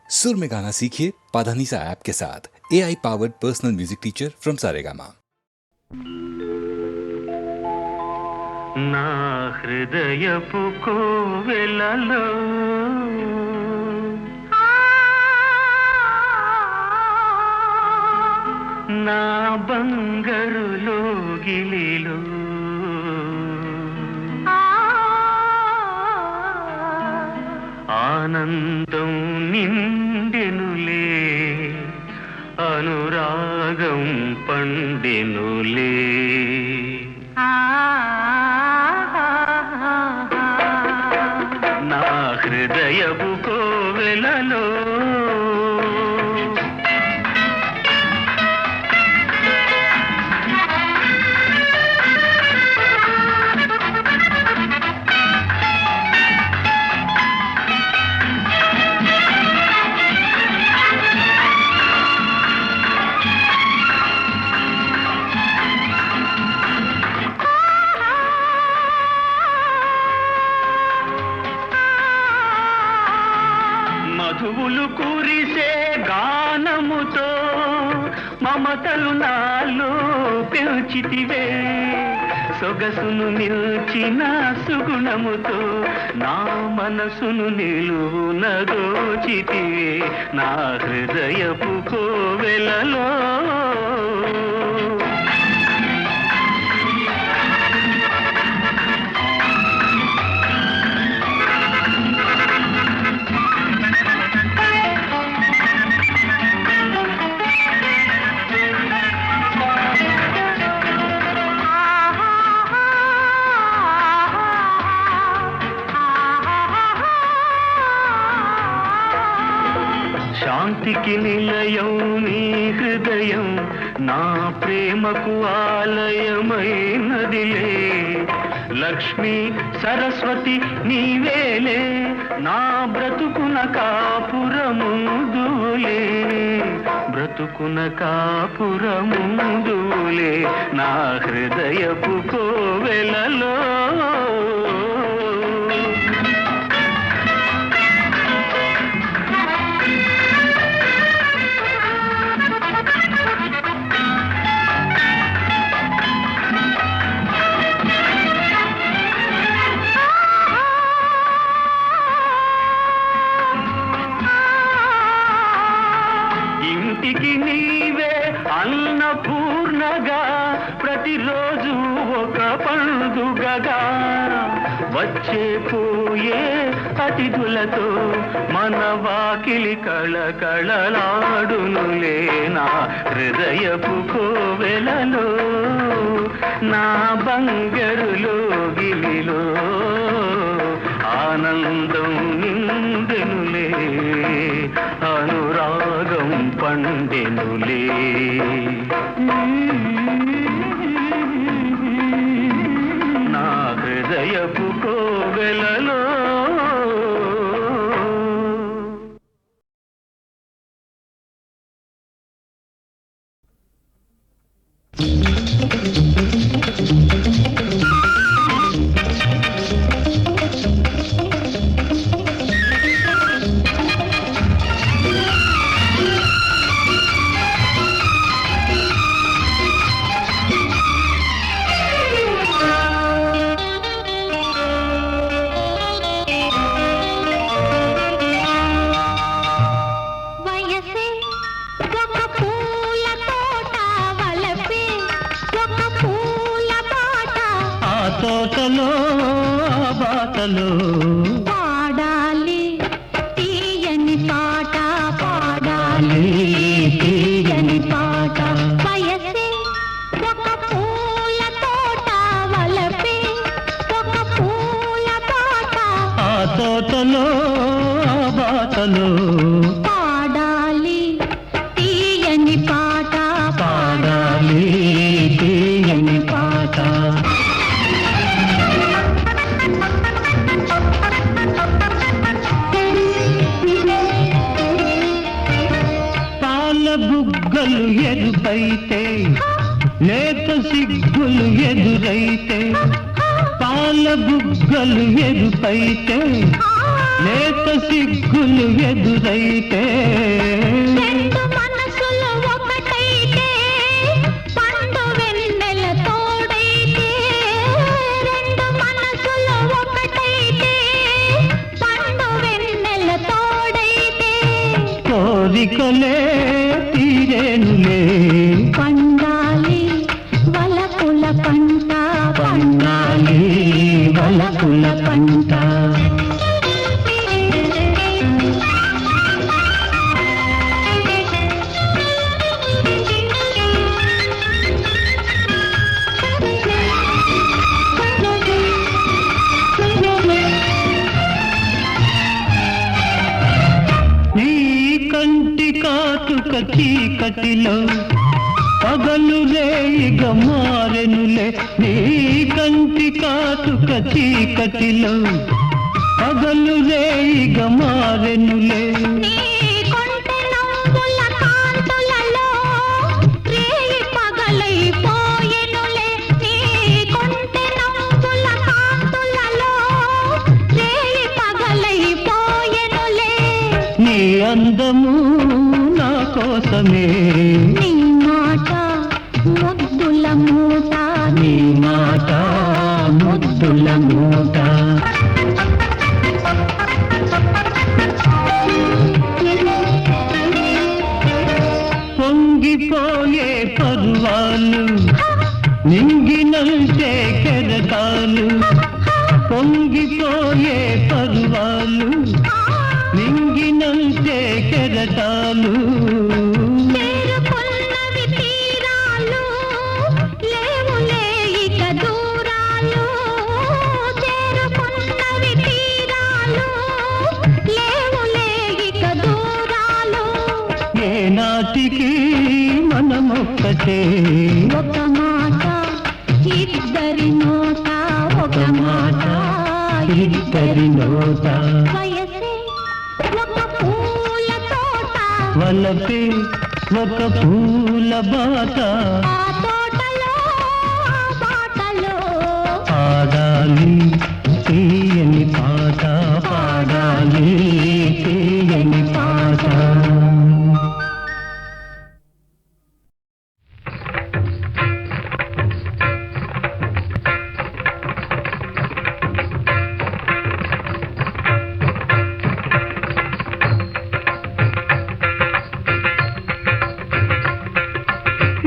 सुर में गाना सीखिए पाधानीसा ऐप के साथ। AI powered personal music teacher from Saregama. నా హృదయపు కోవెలలో నా బంగారు లోగిలిలో ఆనందం నిండెనులే, అనురాగం పండెనులే. నా హృదయపు కోవెలలో మధువులు కురిసే గానముతో మమతలు నాలో పెంచితివే, సొగసును నిల్చిన సుగుణముతో నా మనసును నిలువున దోచితివే. నా హృదయపు కోవెలలో శాంతికి నిలయం నీ హృదయం, నా ప్రేమకు ఆలయమైనదిలే. లక్ష్మీ సరస్వతి నీవేలే, నా బ్రతుకున కాపురముందులే, బ్రతుకున కాపురముందులే. నా హృదయపు కోవెలలో ఇంటికి నీవే అన్నపూర్ణగా, ప్రతిరోజు ఒక పండుగగా, వచ్చే పోయే అతిథులతో మన వాకిలి కళకళలాడునులే. నా హృదయపు కోవెలలో నా బంగారు లోగిలిలో ఆనందం నిండెనులే, అనురాగం పండెనులే. నా హృదయపు కోవెలలో తోటలో బాటలో పాడాలి తీయని పాట, పాడాలి తీయని పాట. వయసే ఒక పూల తోట, వలపే ఒక పూల పాట. ఆ తోటలో బాటలో పాడాలి తీయని పాట, పాడాలి తీయని పాట. బుగ్గలు ఎరుపైతే, లేత సిగ్గులు ఎదురైతే, పాల బుగ్గలు ఎరుపైతే, లేత సిగ్గులు ఎదురైతే రెండు మనసులు ఒకటైతే పండు వెన్నెల తోడైతే రెండు మనసులు ఒకటైతే పండు వెన్నెల తోడైతే కోరికలే తీరేనులే పండాలి వలపుల పంట పండాలి వలపుల పంట నీ కంటి కాటుక చీకటిలో పగలు రేయిగ మారెనులే నీ కంటి కాటుక చీకటిలో పగలు రేయిగ మారెనులే నీ కొంటె నవ్వుల కాంతులలో రేయి పగలైపోయెనులే నీ కొంటె నవ్వుల కాంతులలో రేయి పగలైపోయెనులే నీ అందము నా కోసమే నీ మాట ముద్దుల మూట నీ మాట ముద్దుల మూట పొంగిపోయే పర్వాలు నింగినంటే కెరటాలు పొంగిపోయే పర్వాలు నింగినంటే కెరటాలు చేరుకున్నవి తీరాలు లేవులే ఇక దూరాలు చేరుకున్నవి తీరాలు లేవులే ఇక దూరాలు ఏనాటికి మనమొక్కటే ఒక మాట ఇద్దరి నోట ఒక మాట ఇద్దరి నోట వయసే ఒక పూల తోట వలపే ఒక పూల బాట ఆ తోటలో ఆ బాటలో పాడాలి తీయని పాట పాడాలి తీయని పాట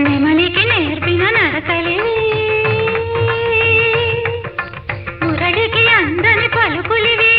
నెమలికి నేర్పిన నడకలివి మురళికి అందని పలుకులివి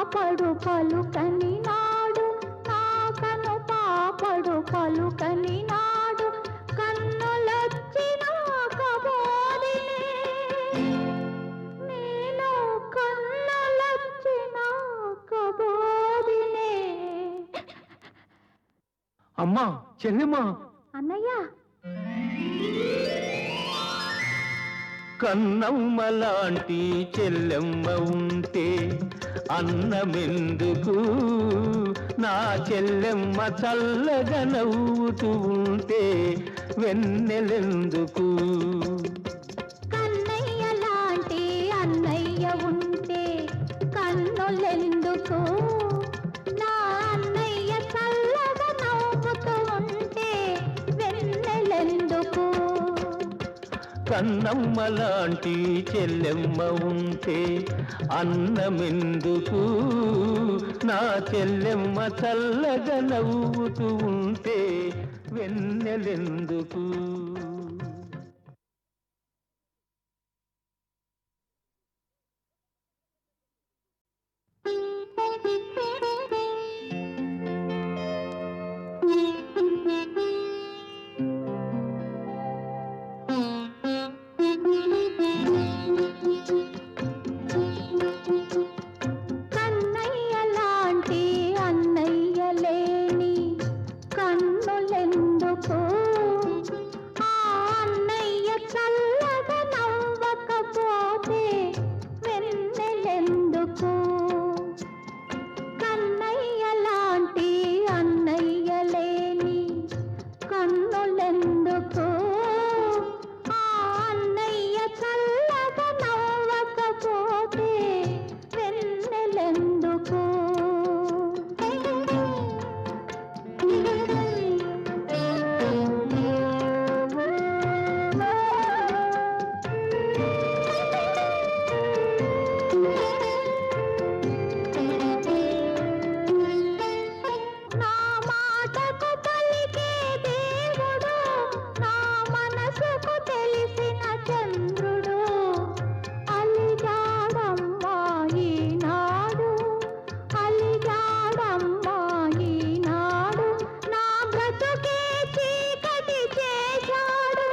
పాపడు పలుకని నాడు నా కను పాపడు పలుకని నాడు కన్నులొచ్చిన కబోదినే నేను కన్నులొచ్చిన కబోదినే. అమ్మా చెల్లెమ్మా అన్నయ్య కన్నమ్మ లాంటి చెల్లెమ్మ ఉంటే అన్నమెందుకు, నా చెల్లెమ్మ చల్లగా నవ్వుతూ ఉంటే వెన్నెలెందుకు. కన్నయ్య లాంటి అన్నయ్య ఉంటే కన్నులెందుకు, నా అన్నయ్య చల్లగా నవ్వుతూ ఉంటే వెన్నెలెందుకు. కన్నమ్మ లాంటి చెల్లెమ్మ ఉంటే అన్నమెందుకు, నా చెల్లెమ్మ చల్లగా నవ్వుతూ ఉంటే వెన్నెలెందుకు. కన్నయ్య లాంటి అన్నయ్య లేని కన్నులెందుకు, ఆ అన్నయ్య చల్లగా నవ్వకపోతే వెన్నెలెందుకు. కన్నయ్య లాంటి అన్నయ్య లేని కన్నులెందుకు, ఆ అన్నయ్య చల్లగా నవ్వకపోతే వెన్నెలెందుకు. నా మాటకు పలికే దేవుడు, నా మనసుకు తెలిసిన చంద్రుడు అలిగాడమ్మా ఈనాడు, అలిగాడమ్మా ఈనాడు. నా బ్రతుకే చీకటి చేశాడు,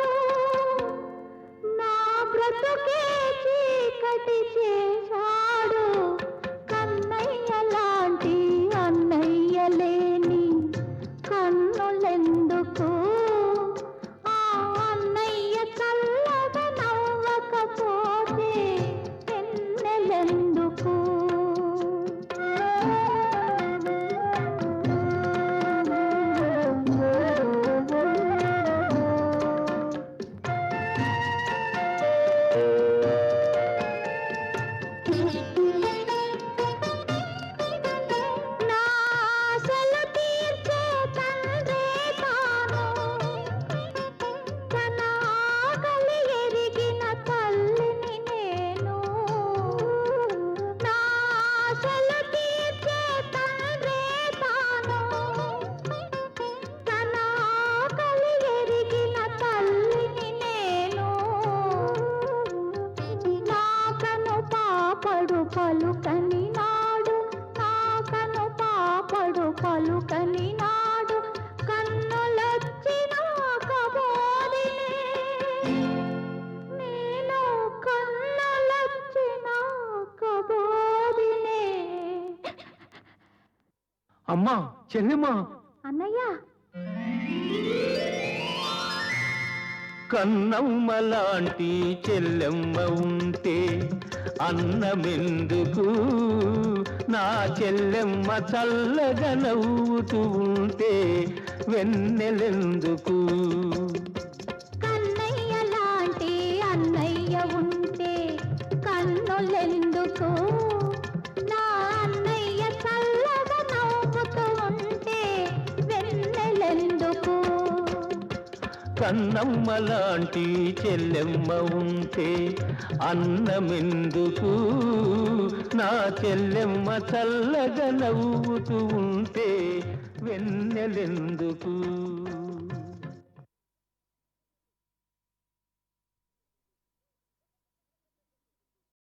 నా బ్రతుకే చీకటి చేశాడు. కన్నయ్య లాంటి అన్నయ్య లేని కన్నులెందుకు, ఆ అన్నయ్య చల్లగా నవ్వకపోతే వెన్నెలెందుకు. నా ఆశలు తీర్చే తండ్రే తాను, తన ఆకలి ఎరిగిన తల్లిని నేను. నా ఆశలు తీర్చే తండ్రే తాను, తన ఆకలి ఎరిగిన తల్లిని నేను. నా కను పాపడు పలుకని నాడు, నా కను పాపడు పలుకని నాడు కన్నులొచ్చిన కబోదినే నేను కన్నులొచ్చిన కబోదినే. అమ్మా చెల్లెమ్మా అన్నయ్య కన్నమ్మ లాంటి చెల్లెమ్మ ఉంటే అన్నమెందుకు, నా చెల్లెమ్మ చల్లగా నవ్వుతూ ఉంటే వెన్నెలెందుకు. కన్నయ్య లాంటి అన్నయ్య ఉంటే కన్నులెందుకు, నా అన్నయ్య చల్లగా నవ్వుతూ ఉంటే వెన్నెలెందుకు. కన్నమ్మ లాంటి చెల్లెమ్మ ఉంటే అన్నమెందుకు, నా చెల్లెమ్మ చల్లగా నవ్వుతూ ఉంటే వెన్నెలెందుకు.